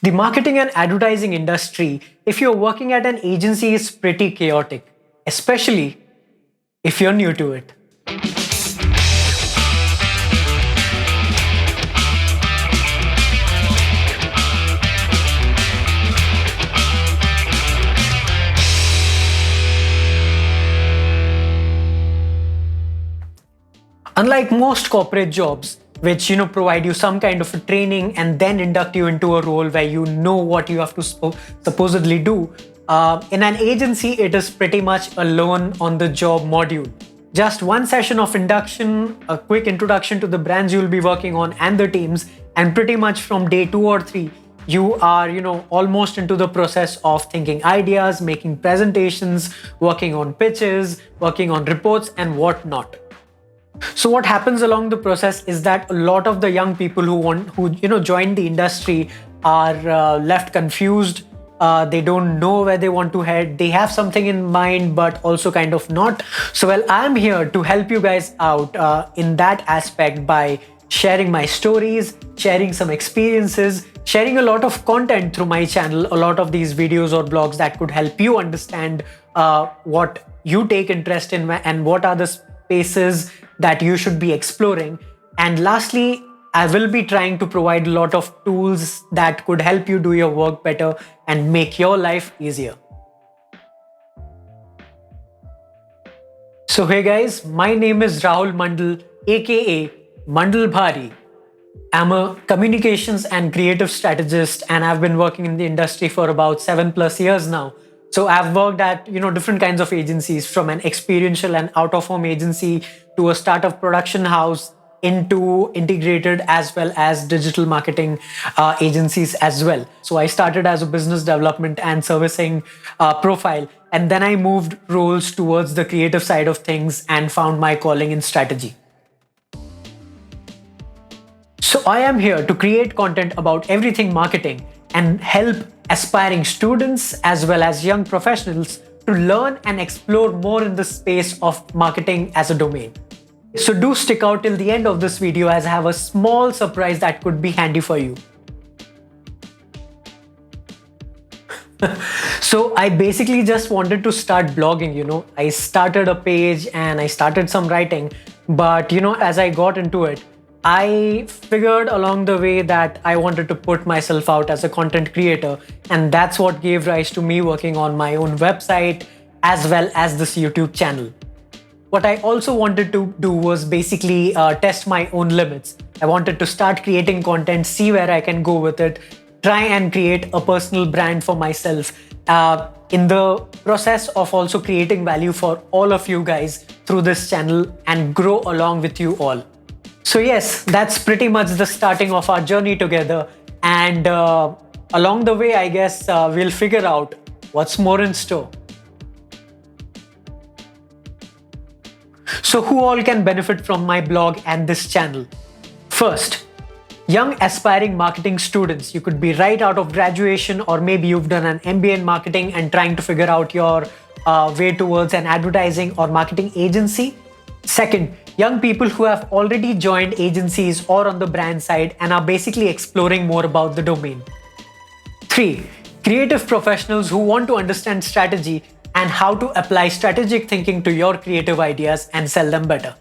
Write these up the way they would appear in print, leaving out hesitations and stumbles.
The marketing and advertising industry, if you're working at an agency, is pretty chaotic, especially if you're new to it. Unlike most corporate jobs, which provide you some kind of a training and then induct you into a role where you know what you have to supposedly do, in an agency it is pretty much a learn on the job module. Just one session of induction, a quick introduction to the brands you'll be working on and the teams, and pretty much from day 2 or 3 you are almost into the process of thinking ideas, making presentations, working on pitches, working on reports and whatnot. So what happens along the process is that a lot of the young people who join the industry are left confused. They don't know where they want to head. They have something in mind, but also kind of not. So I'm here to help you guys out in that aspect by sharing my stories, sharing some experiences, sharing a lot of content through my channel, a lot of these videos or blogs that could help you understand what you take interest in and what are the spaces that you should be exploring. And lastly, I will be trying to provide a lot of tools that could help you do your work better and make your life easier. So hey guys, my name is Rahul Mandal, aka Mandal Bhaari. I'm a communications and creative strategist, and I've been working in the industry for about 7+ years now. So I've worked at different kinds of agencies, from an experiential and out-of-home agency to a startup production house, into integrated as well as digital marketing agencies as well. So I started as a business development and servicing profile, and then I moved roles towards the creative side of things and found my calling in strategy. So I am here to create content about everything marketing and help aspiring students as well as young professionals to learn and explore more in the space of marketing as a domain. So do stick out till the end of this video, as I have a small surprise that could be handy for you. So I basically just wanted to start blogging, I started a page and I started some writing, but as I got into it, I figured along the way that I wanted to put myself out as a content creator, and that's what gave rise to me working on my own website as well as this YouTube channel. What I also wanted to do was basically test my own limits. I wanted to start creating content, see where I can go with it, try and create a personal brand for myself, in the process of also creating value for all of you guys through this channel and grow along with you all. So yes, that's pretty much the starting of our journey together, and along the way I guess we'll figure out what's more in store. So who all can benefit from my blog and this channel? First, young aspiring marketing students. You could be right out of graduation, or maybe you've done an MBA in marketing and trying to figure out your way towards an advertising or marketing agency. Second, young people who have already joined agencies or on the brand side and are basically exploring more about the domain. 3, creative professionals who want to understand strategy and how to apply strategic thinking to your creative ideas and sell them better.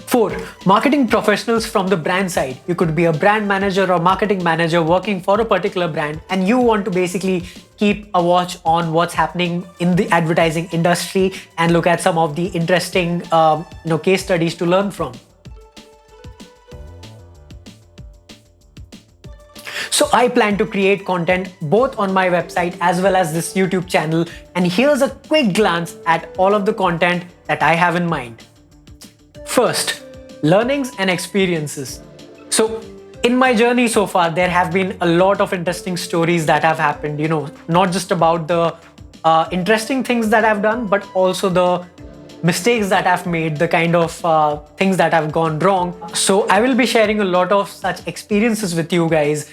4, marketing professionals from the brand side. You could be a brand manager or marketing manager working for a particular brand, and you want to basically keep a watch on what's happening in the advertising industry and look at some of the interesting case studies to learn from. So I plan to create content both on my website as well as this YouTube channel, and here's a quick glance at all of the content that I have in mind. First, learnings and experiences. So in my journey so far, there have been a lot of interesting stories that have happened, not just about the interesting things that I've done, but also the mistakes that I've made, the kind of things that have gone wrong. So I will be sharing a lot of such experiences with you guys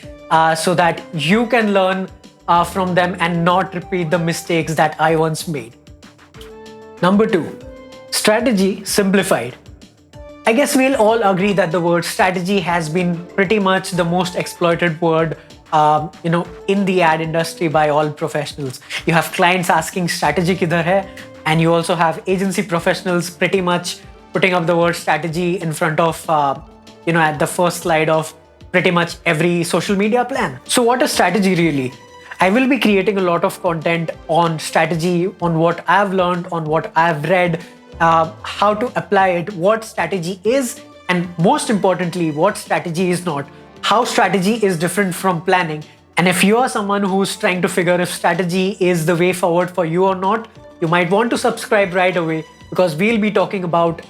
so that you can learn from them and not repeat the mistakes that I once made. Number 2, strategy simplified. I guess we'll all agree that the word strategy has been pretty much the most exploited word in the ad industry by all professionals. You have clients asking strategy kidhar hai, and you also have agency professionals pretty much putting up the word strategy in front of, at the first slide of pretty much every social media plan. So what is strategy really? I will be creating a lot of content on strategy, on what I've learned, on what I've read, how to apply it, what strategy is, and most importantly, what strategy is not, how strategy is different from planning. And if you are someone who's trying to figure if strategy is the way forward for you or not, you might want to subscribe right away, because we'll be talking about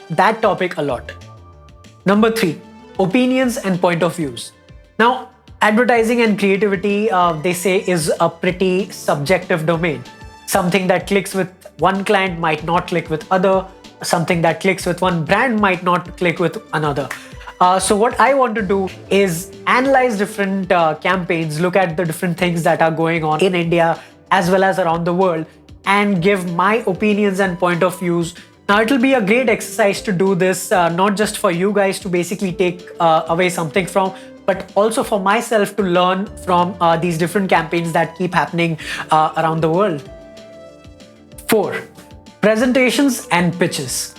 that topic a lot. Number 3, opinions and point of views. Now, advertising and creativity, they say, is a pretty subjective domain. Something that clicks with one client might not click with other. Something that clicks with one brand might not click with another. So what I want to do is analyze different campaigns, look at the different things that are going on in India as well as around the world, and give my opinions and point of views. Now, it'll be a great exercise to do this, not just for you guys to basically take away something from, but also for myself to learn from these different campaigns that keep happening around the world. 4, presentations and pitches.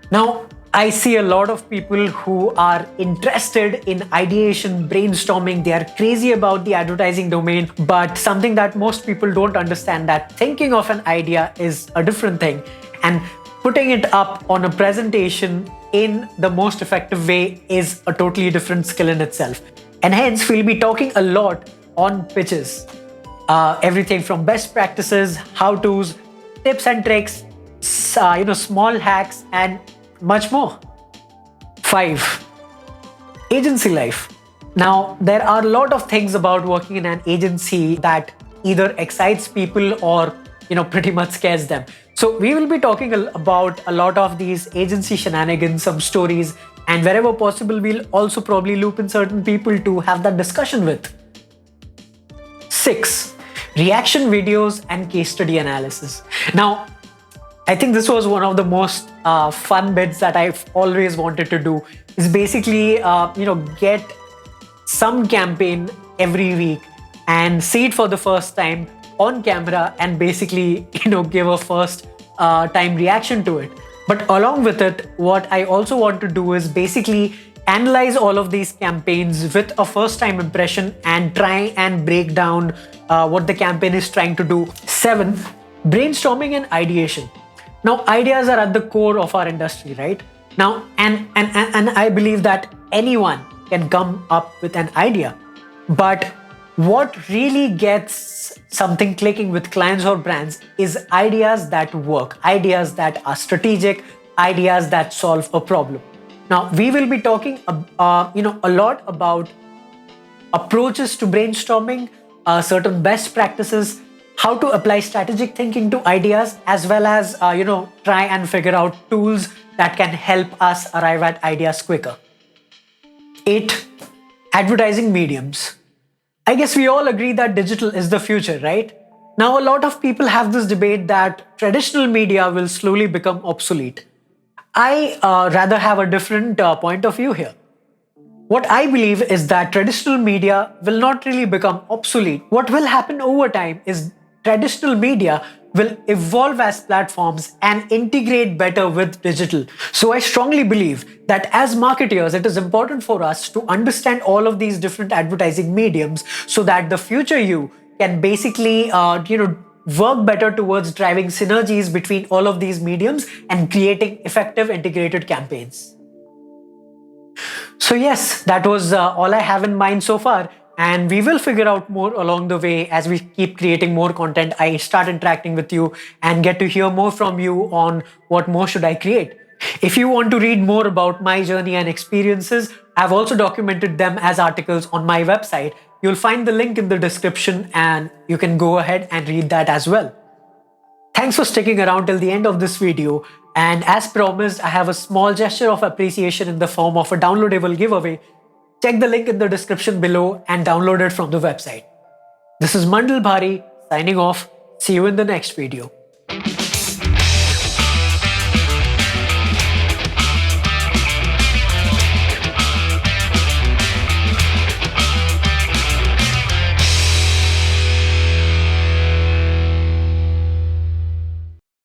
Now, I see a lot of people who are interested in ideation, brainstorming. They are crazy about the advertising domain, but something that most people don't understand, that thinking of an idea is a different thing, and putting it up on a presentation in the most effective way is a totally different skill in itself. And hence, we'll be talking a lot on pitches. Everything from best practices, how-tos, tips and tricks, small hacks, and much more. 5, agency life. Now, there are a lot of things about working in an agency that either excites people or, pretty much scares them. So we will be talking about a lot of these agency shenanigans, some stories, and wherever possible, we'll also probably loop in certain people to have that discussion with. 6, reaction videos and case study analysis. Now, I think this was one of the most fun bits that I've always wanted to do, is basically, get some campaign every week and see it for the first time on camera and basically, give a first time reaction to it. But along with it, what I also want to do is basically analyze all of these campaigns with a first time impression and try and break down what the campaign is trying to do. 7, brainstorming and ideation. Now, ideas are at the core of our industry, right? Now, and I believe that anyone can come up with an idea. But what really gets something clicking with clients or brands is ideas that work, ideas that are strategic, ideas that solve a problem. Now, we will be talking, a lot about approaches to brainstorming, certain best practices, how to apply strategic thinking to ideas, as well as, try and figure out tools that can help us arrive at ideas quicker. 8, advertising mediums. I guess we all agree that digital is the future, right? Now, a lot of people have this debate that traditional media will slowly become obsolete. I rather have a different point of view here. What I believe is that traditional media will not really become obsolete. What will happen over time is traditional media will evolve as platforms and integrate better with digital. So I strongly believe that as marketers, it is important for us to understand all of these different advertising mediums so that the future you can basically, work better towards driving synergies between all of these mediums and creating effective integrated campaigns. So yes, that was all I have in mind so far. And we will figure out more along the way as we keep creating more content. I start interacting with you and get to hear more from you on what more should I create. If you want to read more about my journey and experiences, I've also documented them as articles on my website. You'll find the link in the description and you can go ahead and read that as well. Thanks for sticking around till the end of this video. And as promised, I have a small gesture of appreciation in the form of a downloadable giveaway. Check the link in the description below and download it from the website. This is Mandal Bhaari signing off. See you in the next video.